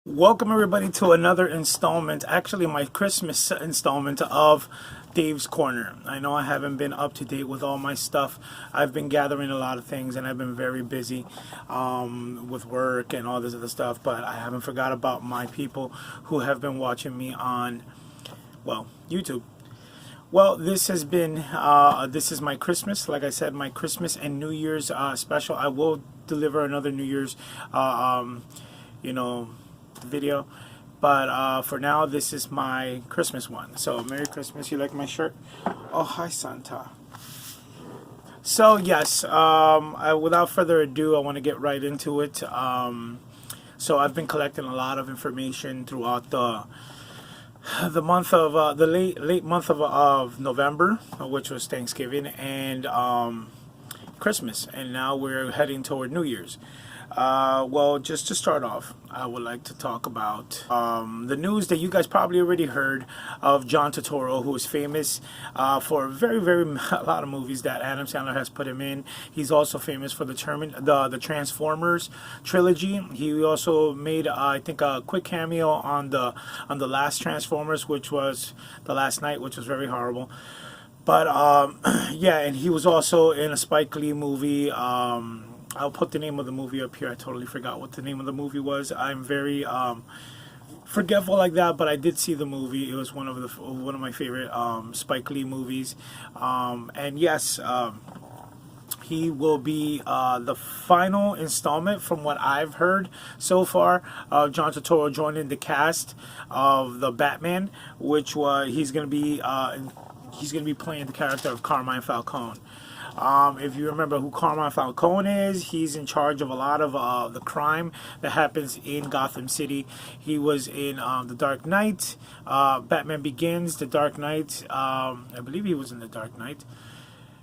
Welcome everybody to another installment, actually my Christmas installment of Dave's Corner. I know I haven't been up to date with all my stuff. I've been gathering a lot of things and I've been very busy with work and all this other stuff, but I haven't forgot about my people who have been watching me on, well, YouTube. Well, this has been, this is my Christmas, like I said, my Christmas and New Year's special. I will deliver another New Year's, video, but for now this is my Christmas one. So Merry Christmas. You like my shirt? Oh, hi Santa. So yes, without further ado, I want to get right into it. So I've been collecting a lot of information throughout the month of the late month of November, which was Thanksgiving and Christmas, and now we're heading toward New Year's. Well, just to start off, I would like to talk about the news that you guys probably already heard of John Turturro, who is famous for a lot of movies that Adam Sandler has put him in. He's also famous for the Transformers trilogy. He also made, I think, a quick cameo on the last Transformers, which was The Last Knight, which was very horrible. But yeah, and he was also in a Spike Lee movie. I'll put the name of the movie up here. I totally forgot what the name of the movie was. I'm very forgetful like that, but I did see the movie. It was one of my favorite Spike Lee movies. And yes, he will be the final installment, from what I've heard so far, of John Turturro joining the cast of the Batman, which he's going to be playing the character of Carmine Falcone. If you remember who Carmine Falcone is, he's in charge of a lot of the crime that happens in Gotham City. He was in The Dark Knight, Batman Begins, The Dark Knight. I believe he was in The Dark Knight.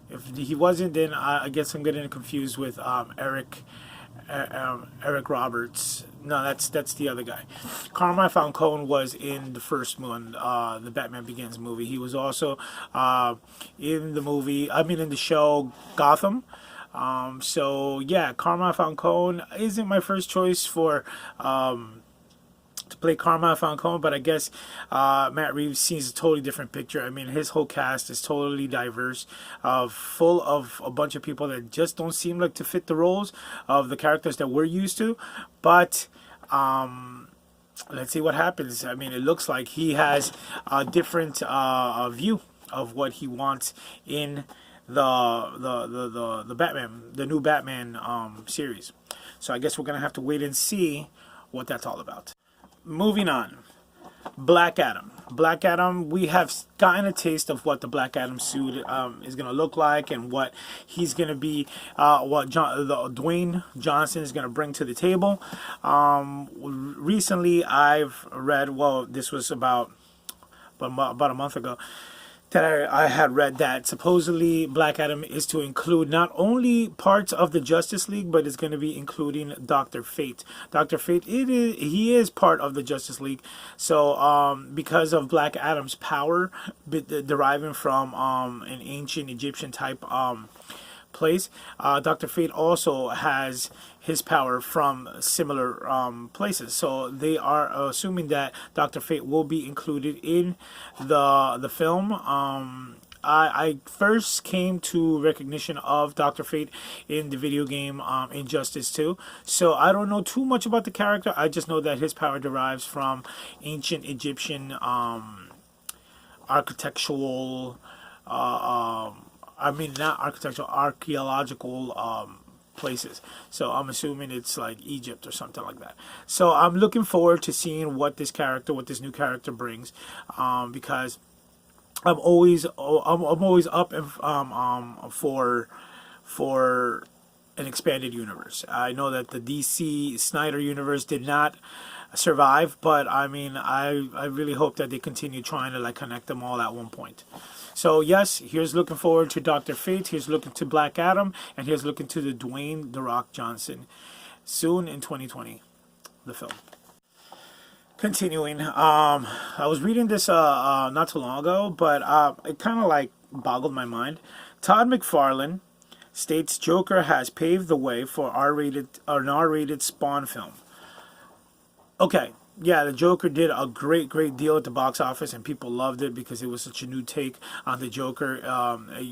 If he wasn't, then I guess I'm getting confused with Eric Roberts. No, that's the other guy. Carmine Falcone was in the first one, the Batman Begins movie. He was also in the show Gotham. So yeah, Carmine Falcone isn't my first choice for to play Carmine Falcone, but I guess Matt Reeves sees a totally different picture. I mean, his whole cast is totally diverse, full of a bunch of people that just don't seem like to fit the roles of the characters that we're used to. But let's see what happens. I mean, it looks like he has a different view of what he wants in the Batman, the new Batman series. So I guess we're gonna have to wait and see what that's all about. Moving on, Black Adam. Black Adam, we have gotten a taste of what the Black Adam suit is going to look like, and what he's going to be, Dwayne Johnson is going to bring to the table. Recently, I've read, well, this was about a month ago, that I had read that supposedly Black Adam is to include not only parts of the Justice League, but it's going to be including Dr. Fate. Dr. Fate, he is part of the Justice League. So because of Black Adam's power deriving from an ancient Egyptian type place, Dr. Fate also has his power from similar places. So they are assuming that Dr. Fate will be included in the film. I first came to recognition of Dr. Fate in the video game Injustice 2. So I don't know too much about the character. I just know that his power derives from ancient Egyptian architectural not architectural, archaeological places. So I'm assuming it's like Egypt or something like that. So I'm looking forward to seeing what this new character brings, because I'm always up for an expanded universe. I know that the DC Snyder universe did not survive, but I mean, I really hope that they continue trying to connect them all at one point. So yes, here's looking forward to Dr. Fate, here's looking to Black Adam, and here's looking to the Dwayne "The Rock" Johnson soon in 2020, the film. Continuing, I was reading this not too long ago, but it kind of boggled my mind. Todd McFarlane states Joker has paved the way for an R-rated Spawn film. Okay, yeah, the Joker did a great deal at the box office, and people loved it because it was such a new take on the Joker.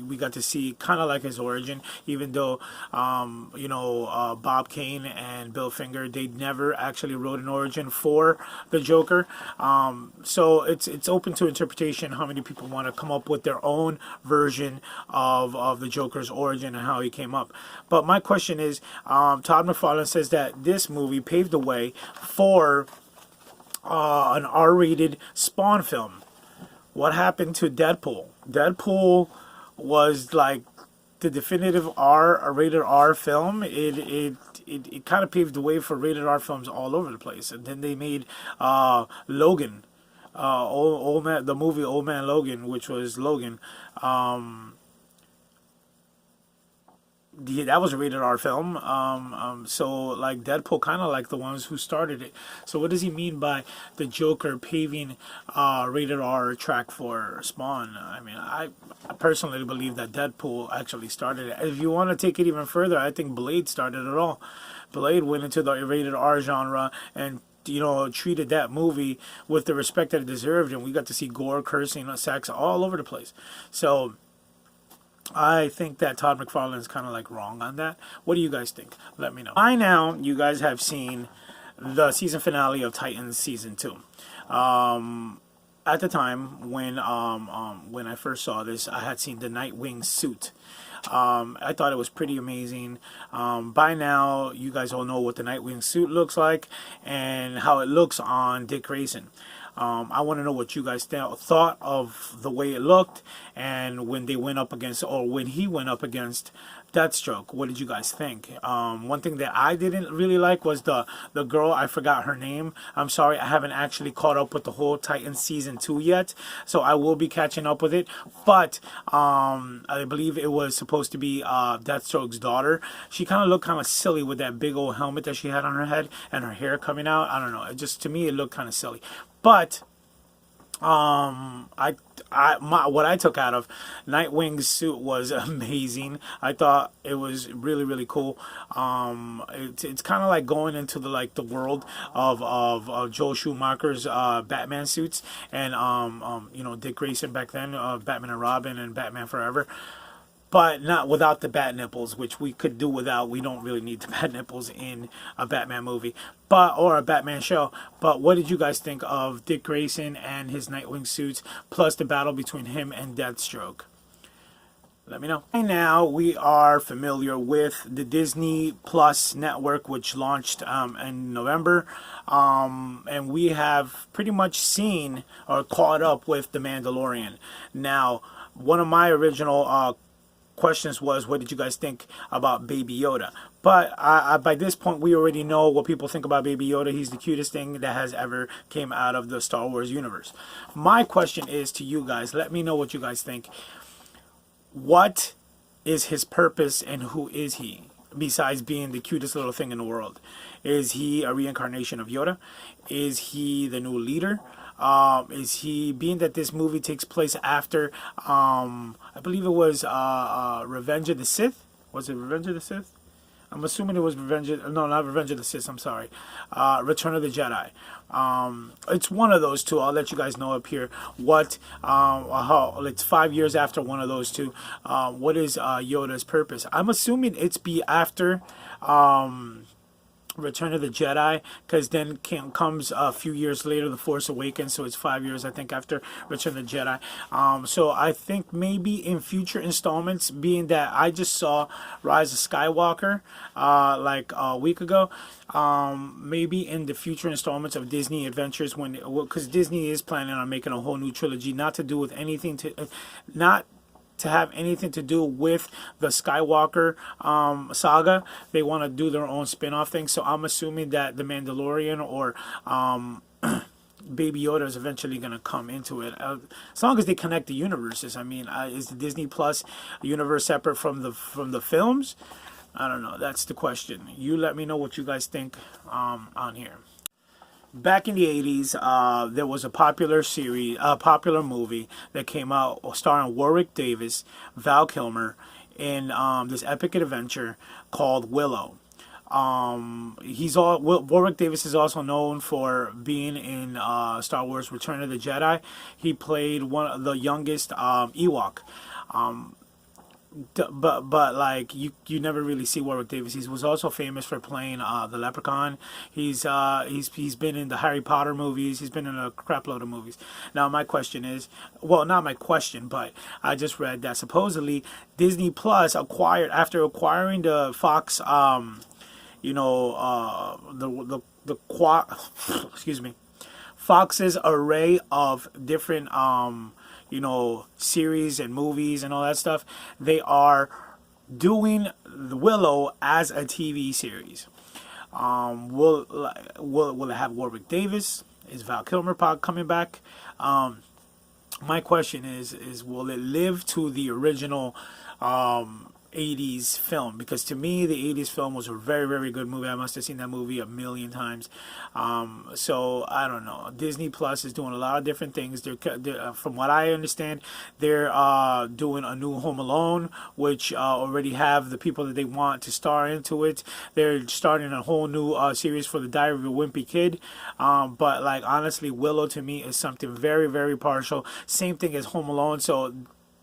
We got to see kind of like his origin, even though, Bob Kane and Bill Finger, they never actually wrote an origin for the Joker. So it's open to interpretation how many people want to come up with their own version of the Joker's origin and how he came up. But my question is, Todd McFarlane says that this movie paved the way for an R-rated Spawn film. What happened to Deadpool? Deadpool was like the definitive rated R film. It kind of paved the way for rated R films all over the place. And then they made Logan, old man, the movie Old Man Logan, which was Logan. That was a rated R film. So like Deadpool, kind of like the ones who started it. So what does he mean by the Joker paving rated R track for Spawn? I mean, I personally believe that Deadpool actually started it. If you want to take it even further, I think Blade started it all. Blade went into the rated R genre and treated that movie with the respect that it deserved, and we got to see gore, cursing, sex all over the place. So I think that Todd McFarlane is kind of like wrong on that. What do you guys think? Let me know. By now, you guys have seen the season finale of Titans season 2. At the time when I first saw this, I had seen the Nightwing suit. I thought it was pretty amazing. By now, you guys all know what the Nightwing suit looks like and how it looks on Dick Grayson. I want to know what you guys thought of the way it looked, and when they went up against, or when he went up against Deathstroke. What did you guys think? One thing that I didn't really like was the girl. I forgot her name. I'm sorry, I haven't actually caught up with the whole Titans season 2 yet, so I will be catching up with it. But I believe it was supposed to be Deathstroke's daughter. She kind of looked kind of silly with that big old helmet that she had on her head and her hair coming out. I don't know. To me, it looked kind of silly. But what I took out of Nightwing's suit was amazing. I thought it was really cool. It's kind of like going into the world of Joel Schumacher's Batman suits and Dick Grayson back then, Batman and Robin and Batman Forever. But not without the bat nipples, which we could do without. We don't really need the bat nipples in a Batman movie, or a Batman show. But what did you guys think of Dick Grayson and his Nightwing suits, plus the battle between him and Deathstroke? Let me know. Right now, we are familiar with the Disney Plus network, which launched in November. And we have pretty much seen or caught up with The Mandalorian. Now, one of my original questions was, what did you guys think about Baby Yoda? But by this point, we already know what people think about Baby Yoda. He's the cutest thing that has ever came out of the Star Wars universe. My question is to you guys. Let me know what you guys think. What is his purpose and who is he? Besides being the cutest little thing in the world. Is he a reincarnation of Yoda? Is he the new leader? Is he, being that this movie takes place after, I believe it was Revenge of the Sith? Was it Revenge of the Sith? I'm assuming it was no, not Revenge of the Sith, I'm sorry. Return of the Jedi. It's one of those two. I'll let you guys know up here how it's 5 years after one of those two. What is Yoda's purpose? I'm assuming it's after Return of the Jedi, because then comes a few years later The Force Awakens, so it's 5 years I think after Return of the Jedi. So I think maybe in future installments, being that I just saw Rise of Skywalker like a week ago, maybe in the future installments of Disney Adventures, because Disney is planning on making a whole new trilogy, not to have anything to do with the Skywalker saga. They want to do their own spin-off thing. So I'm assuming that The Mandalorian or Baby Yoda is eventually going to come into it. As long as they connect the universes. I mean, is the Disney Plus universe separate from the films? I don't know. That's the question. You let me know what you guys think on here. Back in the 80s, there was a popular movie that came out starring Warwick Davis, Val Kilmer, in this epic adventure called Willow. Warwick Davis is also known for being in Star Wars Return of the Jedi. He played one of the youngest Ewok. But like you never really see Warwick Davis. He was also famous for playing the Leprechaun. He's been in the Harry Potter movies. He's been in a crap load of movies. Now my question is, well, not my question, but I just read that supposedly Disney Plus after acquiring the Fox, excuse me, Fox's array of different series and movies and all that stuff, they are doing Willow as a TV series. Will it have Warwick Davis? Is Val Kilmer coming back? My question is will it live to the original 80s film? Because to me the 80s film was a very, very good movie. I must have seen that movie a million times. So I don't know. Disney Plus is doing a lot of different things. From what I understand, they're doing a new Home Alone, which already have the people that they want to star into it. They're starting a whole new series for the Diary of a Wimpy Kid. But like honestly, Willow to me is something very, very partial. Same thing as Home Alone. So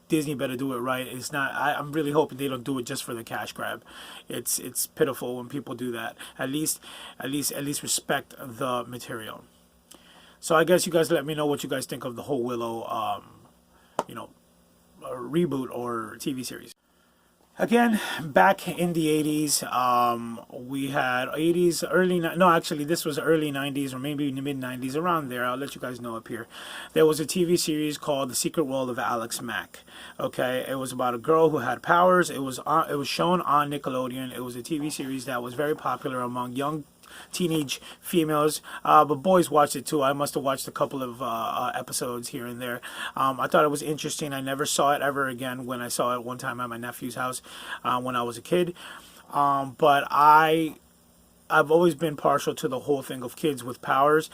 Disney better do it right. It's not. I'm really hoping they don't do it just for the cash grab. It's pitiful when people do that. At least respect the material. So I guess you guys let me know what you guys think of the whole Willow, reboot or TV series. Again, back in the 80s, we had 80s, actually this was early 90s or maybe in the mid 90s, around there. I'll let you guys know up here. There was a TV series called The Secret World of Alex Mack. Okay, it was about a girl who had powers. It was shown on Nickelodeon. It was a TV series that was very popular among young teenage females, but boys watched it too. I must have watched a couple of episodes here and there. I thought it was interesting. I never saw it ever again when I saw it one time at my nephew's house when I was a kid. But I've always been partial to the whole thing of kids with powers.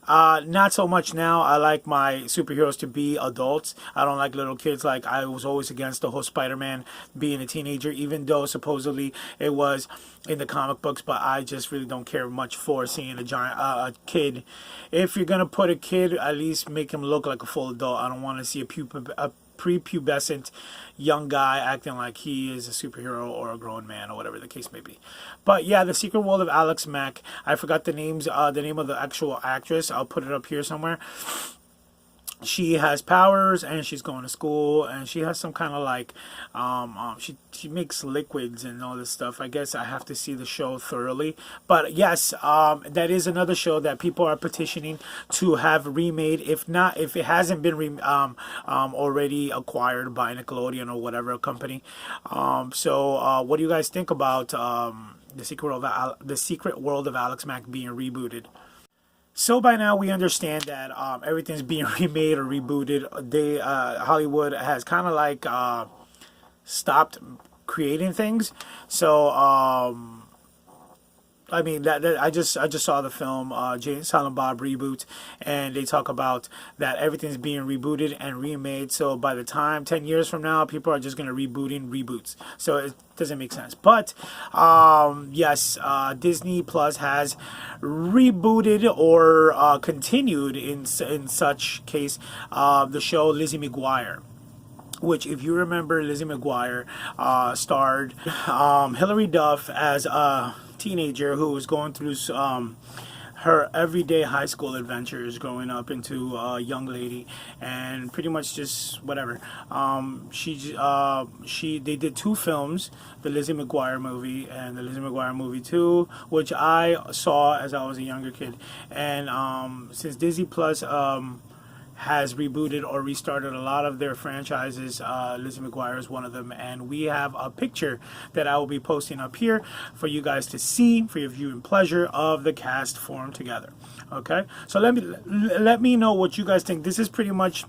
Not so much now. I like my superheroes to be adults. I don't like little kids. Like I was always against the whole Spider-Man being a teenager, even though supposedly it was in the comic books. But I just really don't care much for seeing a kid. If you're gonna put a kid, at least make him look like a full adult. I don't want to see a prepubescent young guy acting like he is a superhero or a grown man or whatever the case may be. But yeah, The Secret World of Alex Mack. I forgot the name of the actual actress. I'll put it up here somewhere. She has powers and she's going to school and she has some kind of like she makes liquids and all this stuff. I guess I have to see the show thoroughly, but yes, that is another show that people are petitioning to have remade, if it hasn't been already acquired by Nickelodeon or whatever company. So what do you guys think about the Secret World of Alex Mack being rebooted? So by now we understand that everything's being remade or rebooted. Hollywood has kind of like stopped creating things. So I mean I just saw the film Jay and Silent Bob reboot, and they talk about that everything's being rebooted and remade. So by the time 10 years from now, people are just gonna rebooting reboots. So it doesn't make sense. But yes, Disney Plus has rebooted or continued in such case the show Lizzie McGuire, which, if you remember, Lizzie McGuire starred Hilary Duff as a teenager who was going through her everyday high school adventures growing up into a young lady, and pretty much just whatever. They did two films, the Lizzie McGuire movie and the Lizzie McGuire movie 2, which I saw as I was a younger kid. And since Disney Plus has rebooted or restarted a lot of their franchises, Lizzie McGuire is one of them, and we have a picture that I will be posting up here for you guys to see for your viewing pleasure of the cast formed together. Okay, so let me know what you guys think. This is pretty much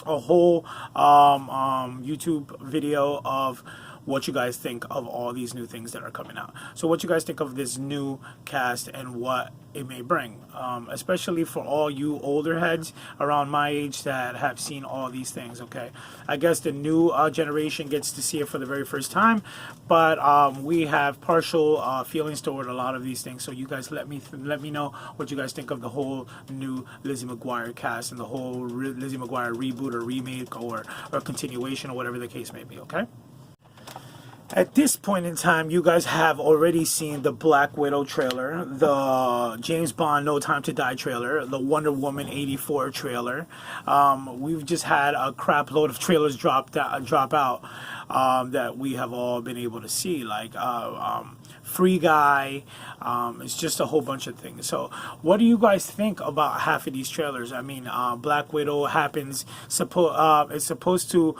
a whole YouTube video of what you guys think of all these new things that are coming out. So what you guys think of this new cast and what it may bring, especially for all you older heads around my age that have seen all these things. Okay, I guess the new generation gets to see it for the very first time, but we have partial feelings toward a lot of these things. So you guys let me know what you guys think of the whole new Lizzie McGuire cast and the whole Lizzie McGuire reboot or remake or continuation or whatever the case may be. Okay. At this point in time, you guys have already seen the Black Widow trailer, the James Bond No Time to Die trailer, the Wonder Woman 84 trailer. We've just had a crap load of trailers drop out that we have all been able to see, like Free Guy. It's just a whole bunch of things. So what do you guys think about half of these trailers? I mean, Black Widow is supposed to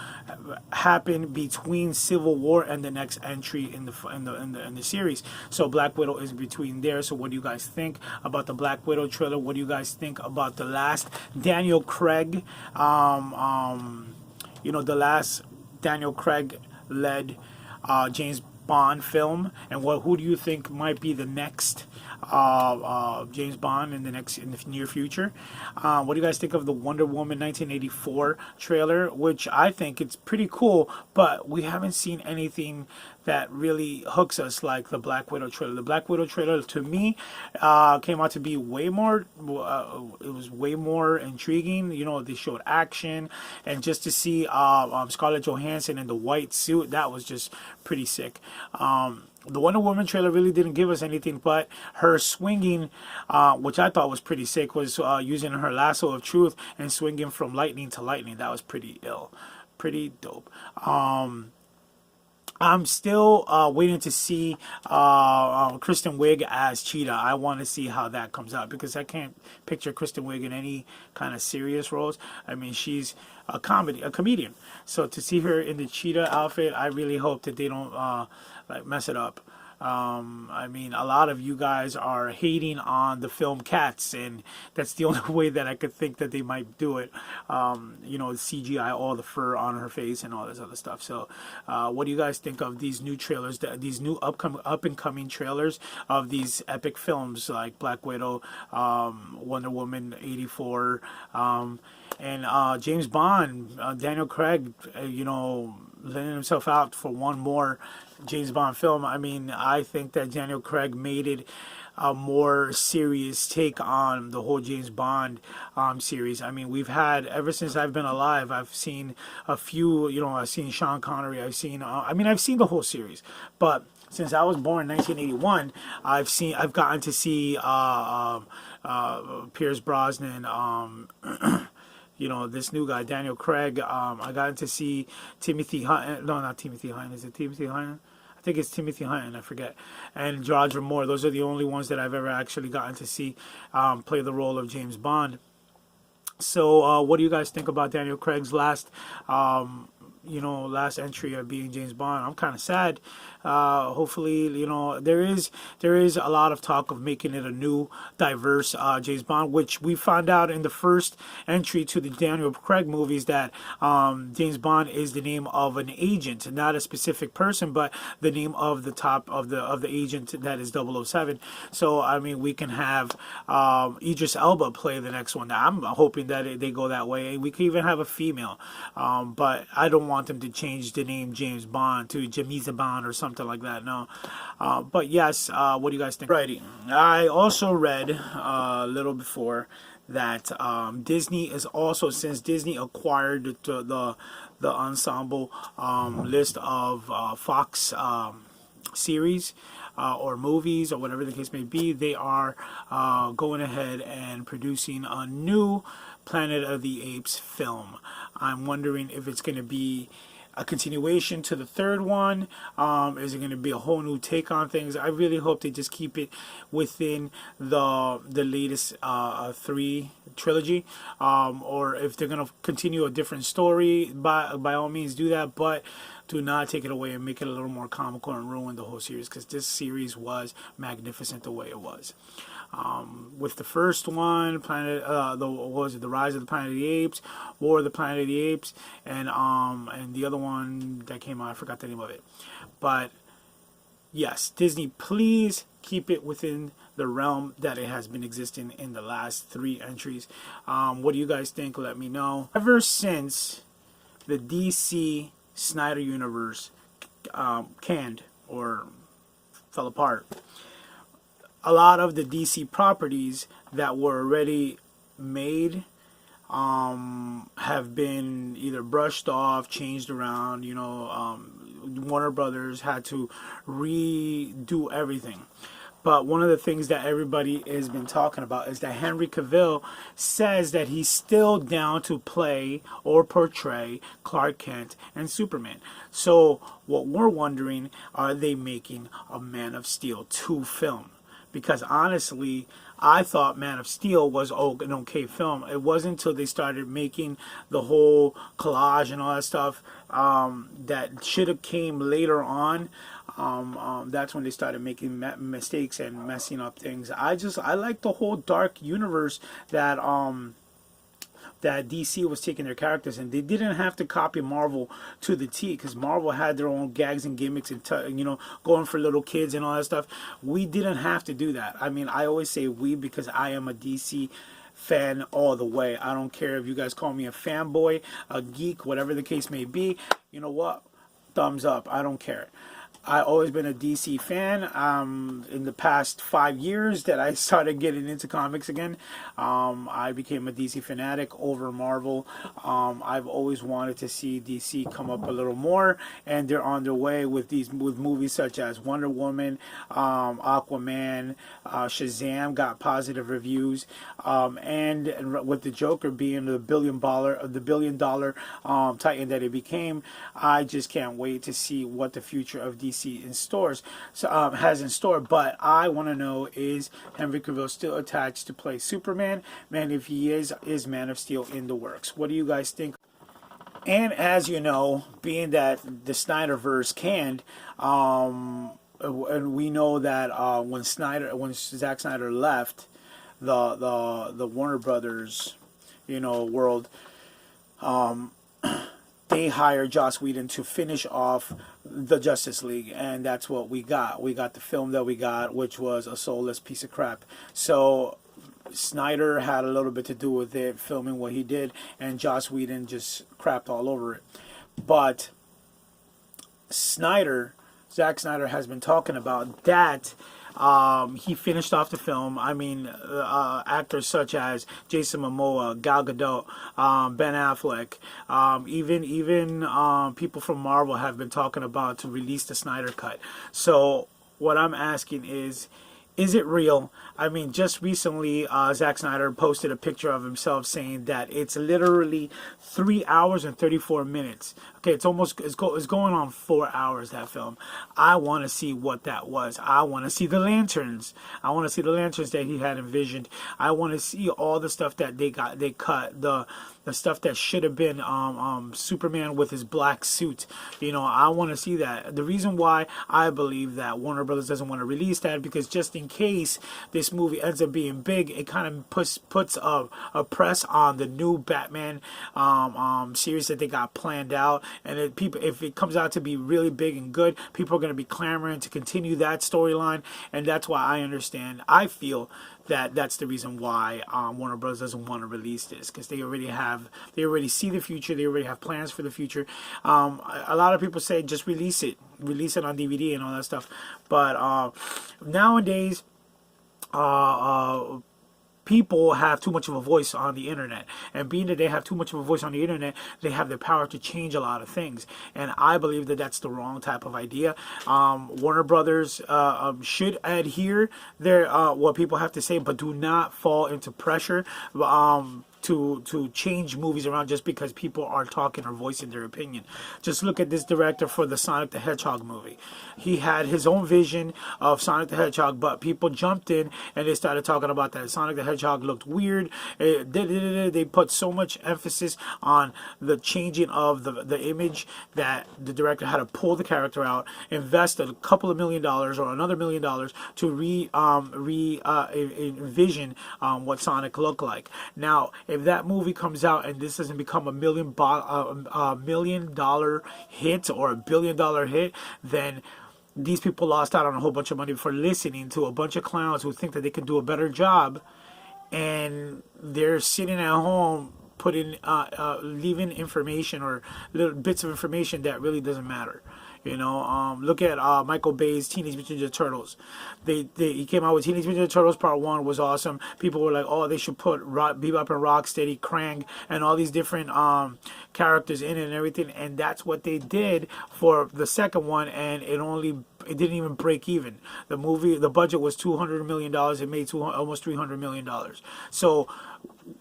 happen between Civil War and the next entry in the series. So Black Widow is between there. So what do you guys think about the Black Widow trailer? What do you guys think about the last Daniel Craig the last Daniel Craig led James Bond film, and who do you think might be the next James Bond in the near future? What do you guys think of the Wonder Woman 1984 trailer, which I think it's pretty cool, but we haven't seen anything that really hooks us like the Black Widow trailer. The Black Widow trailer, to me, came out to be way more, it was way more intriguing. They showed action, and just to see Scarlett Johansson in the white suit, that was just pretty sick. The Wonder Woman trailer really didn't give us anything, but her swinging, which I thought was pretty sick, was using her lasso of truth and swinging from lightning to lightning. That was pretty dope. I'm still waiting to see Kristen Wiig as Cheetah. I want to see how that comes out, because I can't picture Kristen Wiig in any kind of serious roles. I mean, she's a comedian. So to see her in the Cheetah outfit, I really hope that they don't mess it up. I mean, a lot of you guys are hating on the film Cats, and that's the only way that I could think that they might do it. CGI all the fur on her face and all this other stuff. So, what do you guys think of these new trailers, these new up and coming trailers of these epic films like Black Widow, Wonder Woman 84, and James Bond, Daniel Craig, letting himself out for one more James Bond film? I mean, I think that Daniel Craig made it a more serious take on the whole James Bond series. I mean, we've had, ever since I've been alive, I've seen a few, I've seen Sean Connery, I've seen the whole series, but since I was born in 1981, I've gotten to see Pierce Brosnan, this new guy, Daniel Craig. I got to see Timothy Hunt. No, not Timothy Hunt. Is it Timothy Hunt? I think it's Timothy Hunt, I forget. And Roger Moore. Those are the only ones that I've ever actually gotten to see play the role of James Bond. So what do you guys think about Daniel Craig's last entry of being James Bond? I'm kind of sad. Hopefully, there is a lot of talk of making it a new, diverse James Bond, which we found out in the first entry to the Daniel Craig movies, that James Bond is the name of an agent, not a specific person, but the name of the top of the agent that is 007. So I mean, we can have Idris Elba play the next one. I'm hoping that they go that way. We could even have a female, but I don't want them to change the name James Bond to Jamisa Bond or something like that. No. But yes, what do you guys think? Righty. I also read a little before that Disney is also, since Disney acquired the ensemble list of Fox series or movies or whatever the case may be, they are going ahead and producing a new Planet of the Apes film. I'm wondering if it's going to be a continuation to the third one. Is it going to be a whole new take on things? I really hope they just keep it within the latest 3 trilogy, or if they're going to continue a different story, by all means do that, but do not take it away and make it a little more comical and ruin the whole series, because this series was magnificent the way it was. With the first one, the Rise of the Planet of the Apes, War of the Planet of the Apes, and the other one that came out, I forgot the name of it. But yes, Disney, please keep it within the realm that it has been existing in the last 3 entries. What do you guys think? Let me know. Ever since the DC Snyder Universe canned or fell apart, a lot of the DC properties that were already made have been either brushed off, changed around. Warner Brothers had to redo everything. But one of the things that everybody has been talking about is that Henry Cavill says that he's still down to play or portray Clark Kent and Superman. So what we're wondering, are they making a Man of Steel 2 film? Because honestly, I thought Man of Steel was an okay film. It wasn't until they started making the whole collage and all that stuff that should have came later on. That's when they started making mistakes and messing up things. I like the whole dark universe that that DC was taking their characters, and they didn't have to copy Marvel to the T, because Marvel had their own gags and gimmicks and going for little kids and all that stuff. We didn't have to do that. I mean, I always say we because I am a DC fan all the way. I don't care if you guys call me a fanboy, a geek, whatever the case may be. You know what? Thumbs up. I don't care. I've always been a DC fan. In the past 5 years that I started getting into comics again, I became a DC fanatic over Marvel. I've always wanted to see DC come up a little more, and they're on their way with movies such as Wonder Woman, Aquaman, Shazam got positive reviews, and with the Joker being the billion dollar titan that it became. I just can't wait to see what the future of DC has in store. But I want to know, is Henry Cavill still attached to play Superman? Man, if he is Man of Steel in the works? What do you guys think? And as you know, being that the Snyderverse canned, and we know that when Zack Snyder left the Warner Brothers world, they hired Joss Whedon to finish off the Justice League, and that's what we got. We got the film that we got, which was a soulless piece of crap. So Snyder had a little bit to do with it, filming what he did, and Joss Whedon just crapped all over it. But Zack Snyder has been talking about that. He finished off the film. I mean, actors such as Jason Momoa, Gal Gadot, Ben Affleck, even people from Marvel have been talking about to release the Snyder Cut. So what I'm asking is it real? I mean, just recently, Zack Snyder posted a picture of himself saying that it's literally 3 hours and 34 minutes. Okay, it's going on 4 hours, that film. I want to see what that was. I want to see the lanterns. I want to see the lanterns that he had envisioned. I want to see all the stuff that they cut, the stuff that should have been Superman with his black suit. I want to see that. The reason why I believe that Warner Brothers doesn't want to release that, because just in case this movie ends up being big, it kind of puts a press on the new Batman series that they got planned out. And if it comes out to be really big and good, people are going to be clamoring to continue that storyline. And that's why I feel that that's the reason why Warner Bros. Doesn't want to release this, because they already see the future. They already have plans for the future. A lot of people say just release it on DVD and all that stuff. But nowadays, people have too much of a voice on the internet, and being that they have too much of a voice on the internet, they have the power to change a lot of things, and I believe that that's the wrong type of idea. Warner Brothers should adhere their what people have to say, but do not fall into pressure to change movies around just because people are talking or voicing their opinion. Just look at this director for the Sonic the Hedgehog movie. He had his own vision of Sonic the Hedgehog, but people jumped in and they started talking about that Sonic the Hedgehog looked weird. They put so much emphasis on the changing of the image that the director had to pull the character out, invest a couple of $1 million or another $1 million to envision what Sonic looked like. Now, if that movie comes out and this doesn't become $1 million hit or $1 billion hit, then these people lost out on a whole bunch of money for listening to a bunch of clowns who think that they can do a better job, and they're sitting at home putting leaving information or little bits of information that really doesn't matter. Look at Michael Bay's Teenage Mutant Ninja Turtles. He came out with Teenage Mutant Ninja Turtles Part 1 was awesome. People were like, oh, they should put Bebop and Rocksteady, Krang, and all these different characters in it and everything. And that's what they did for the second one, and it didn't even break even. The budget was $200 million. It made almost $300 million. So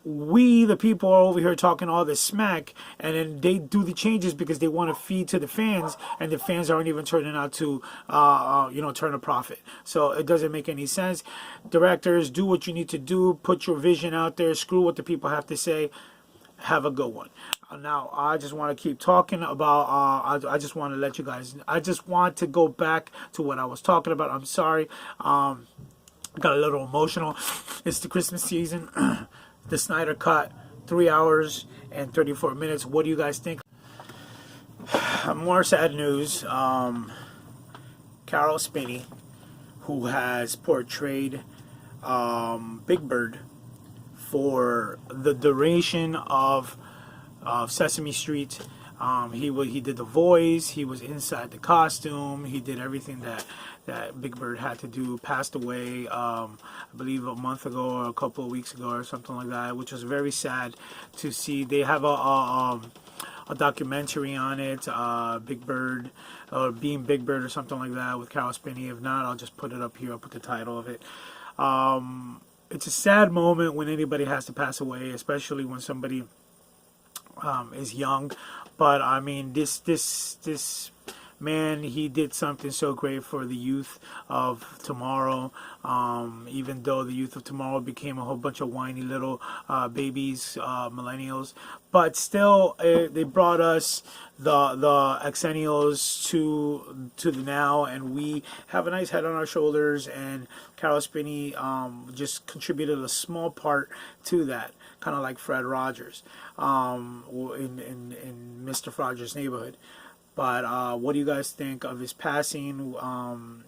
we, the people, are over here talking all this smack, and then they do the changes because they want to feed to the fans, and the fans aren't even turning out to, turn a profit. So it doesn't make any sense. Directors, do what you need to do. Put your vision out there. Screw what the people have to say. Have a good one. Now, I just want to keep talking about, I just want to let you guys, I just want to go back to what I was talking about. I'm sorry. Got a little emotional. It's the Christmas season. The Snyder Cut, 3 hours and 34 minutes. What do you guys think? More sad news. Carol Spinney, who has portrayed Big Bird for the duration of Sesame Street. He did the voice. He was inside the costume. He did everything that Big Bird had to do. Passed away, I believe, a month ago or a couple of weeks ago or something like that, which was very sad to see. They have a documentary on it, Big Bird, or Being Big Bird or something like that, with Carol Spinney. If not, I'll just put it up here. I'll put the title of it. It's a sad moment when anybody has to pass away, especially when somebody is young. But I mean, this man, he did something so great for the youth of tomorrow. Even though the youth of tomorrow became a whole bunch of whiny little babies, millennials, but still, they brought us the Xennials to the now, and we have a nice head on our shoulders. And Carol Spinney just contributed a small part to that, kind of like Fred Rogers in Mr. Rogers' Neighborhood. But what do you guys think of his passing?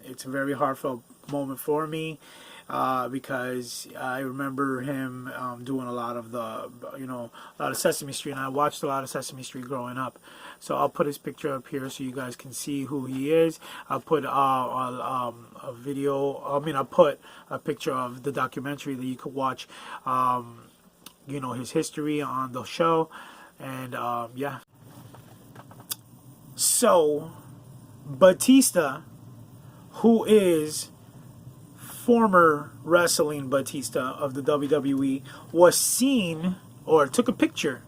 It's a very heartfelt moment for me because I remember him doing a lot of Sesame Street, and I watched a lot of Sesame Street growing up. So I'll put his picture up here so you guys can see who he is. I'll put a video. I'll put a picture of the documentary that you could watch. His history on the show, and yeah. So, Batista, who is former wrestling Batista of the WWE, was seen or took a picture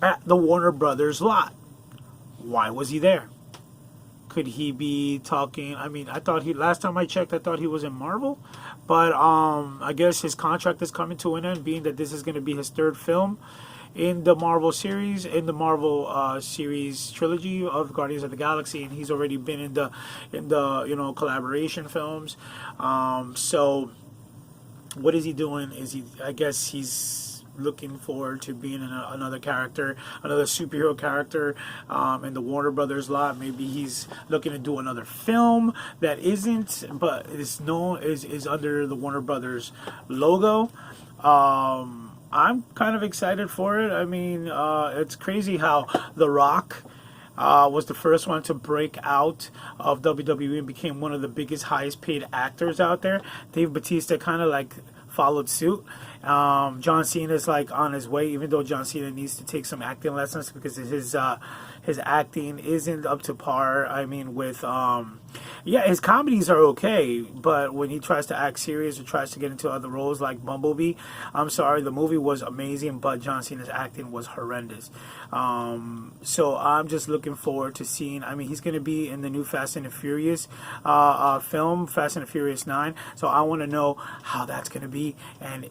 at the Warner Brothers lot. Why was he there? Could he be talking? I mean, last time I checked, I thought he was in Marvel, but I guess his contract is coming to an end, being that this is going to be his third film in the Marvel series, series trilogy of Guardians of the Galaxy, and he's already been in the collaboration films. So what is he doing? I guess he's looking forward to being in another superhero character in the Warner Brothers lot. Maybe he's looking to do another film that isn't, but is under the Warner Brothers logo. I'm kind of excited for it. I mean, it's crazy how The Rock was the first one to break out of WWE and became one of the biggest, highest paid actors out there. Dave Bautista kind of like followed suit. John Cena is like on his way, even though John Cena needs to take some acting lessons because his acting isn't up to par. I mean, with his comedies are okay, but when he tries to act serious or tries to get into other roles like Bumblebee, I'm sorry, the movie was amazing, but John Cena's acting was horrendous. So I'm just looking forward to seeing. I mean, he's going to be in the new Fast and the Furious film, Fast and the Furious 9. So I want to know how that's going to be, and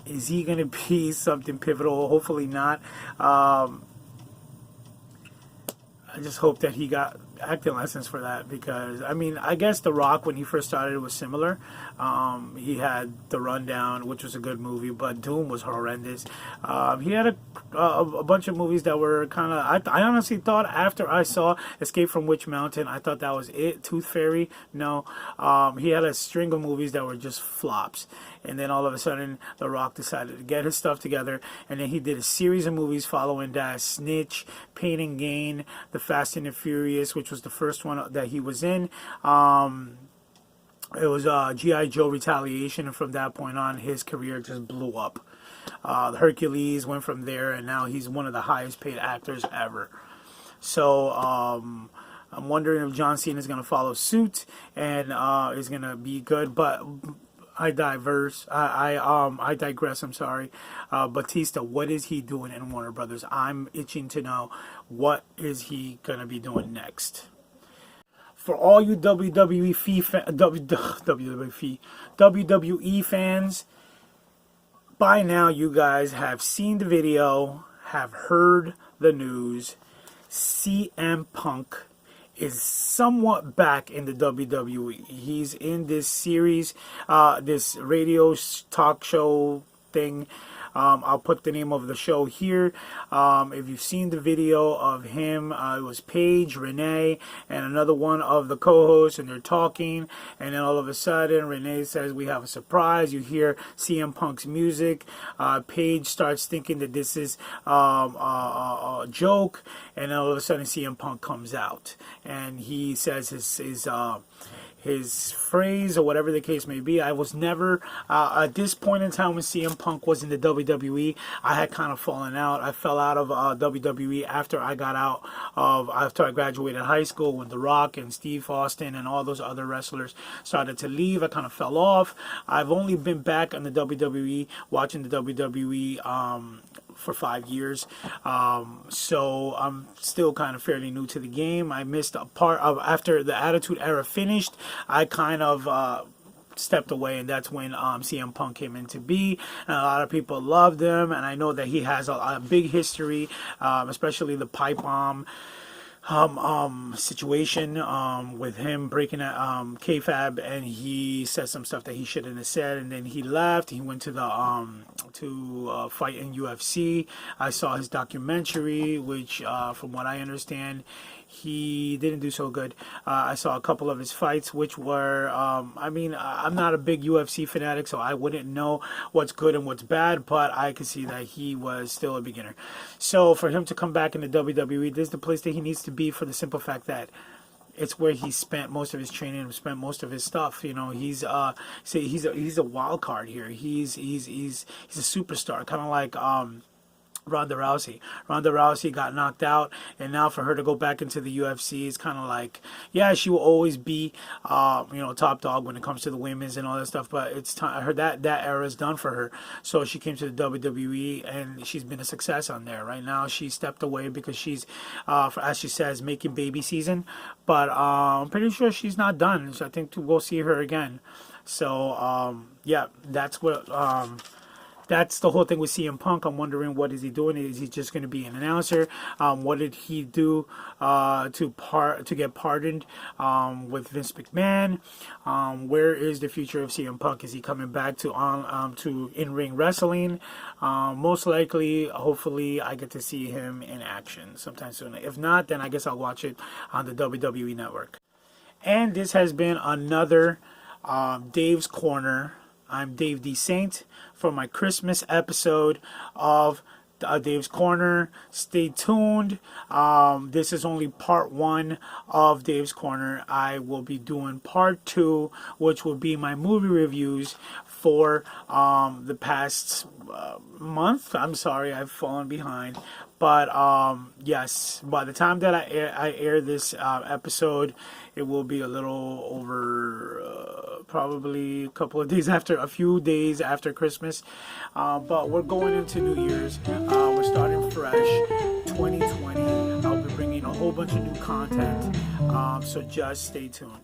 is he going to be something pivotal? Hopefully not. I just hope that he got acting lessons for that, because I mean, I guess The Rock, when he first started, was similar. He had The Rundown, which was a good movie, but Doom was horrendous. He had a bunch of movies that were kind of. I honestly thought, after I saw Escape from Witch Mountain, I thought that was it. Tooth Fairy, no. He had a string of movies that were just flops. And then all of a sudden, The Rock decided to get his stuff together, and then he did a series of movies following that: Snitch, Pain and Gain, The Fast and the Furious, which was the first one that he was in. It was G.I. Joe Retaliation, and from that point on, his career just blew up. Hercules went from there, and now he's one of the highest paid actors ever. So I'm wondering if John Cena is going to follow suit and is going to be good, but I digress. I'm sorry. Batista, what is he doing in Warner Brothers? I'm itching to know, what is he gonna be doing next. For all you WWE fans, by now you guys have seen the video, have heard the news. CM Punk is somewhat back in the WWE. He's in this series, this radio talk show thing. I'll put the name of the show here. If you've seen the video of him, it was Paige, Renee, and another one of the co-hosts, and they're talking, and then all of a sudden Renee says, "We have a surprise." You hear CM Punk's music. Paige starts thinking that this is a joke, and then all of a sudden CM Punk comes out, and he says his phrase, or whatever the case may be. I was never, at this point in time when CM Punk was in the WWE, I had kind of fallen out. I fell out of WWE after I graduated high school, when The Rock and Steve Austin and all those other wrestlers started to leave. I kind of fell off. I've only been back on the WWE, watching the WWE for 5 years, so I'm still kind of fairly new to the game. I missed a part of, after the Attitude Era finished, I kind of stepped away, and that's when CM Punk came into be, and a lot of people loved him, and I know that he has a big history, especially the pipe bomb situation with him breaking kayfabe, and he said some stuff that he shouldn't have said, and then he left. He went to the fight in UFC. I saw his documentary, which from what I understand, he didn't do so good. I saw a couple of his fights, which were, I mean, I'm not a big UFC fanatic, so I wouldn't know what's good and what's bad, but I could see that he was still a beginner. So for him to come back in the WWE, this is the place that he needs to be, for the simple fact that it's where he spent most of his training, spent most of his stuff. You know, he's a wild card here. He's a superstar, kind of like Ronda Rousey. Ronda Rousey got knocked out, and now for her to go back into the UFC, it's kind of like, yeah, she will always be, top dog when it comes to the women's and all that stuff. But it's time, her that era is done for her. So she came to the WWE, and she's been a success on there. Right now, she stepped away because she's, as she says, making baby season. But I'm pretty sure she's not done. So I think we'll see her again. So yeah, that's what. That's the whole thing with CM Punk. I'm wondering, what is he doing? Is he just going to be an announcer? What did he do to get pardoned with Vince McMahon? Where is the future of CM Punk? Is he coming back to in-ring wrestling? Most likely, hopefully, I get to see him in action sometime soon. If not, then I guess I'll watch it on the WWE Network. And this has been another Dave's Corner. I'm Dave D. Saint for my Christmas episode of Dave's Corner. Stay tuned. This is only part 1 of Dave's Corner. I will be doing part 2, which will be my movie reviews for the past month. I'm sorry, I've fallen behind. But yes, by the time that I air this episode, it will be a little over, probably a few days after Christmas. But we're going into New Year's. We're starting fresh, 2020. I'll be bringing a whole bunch of new content. So just stay tuned.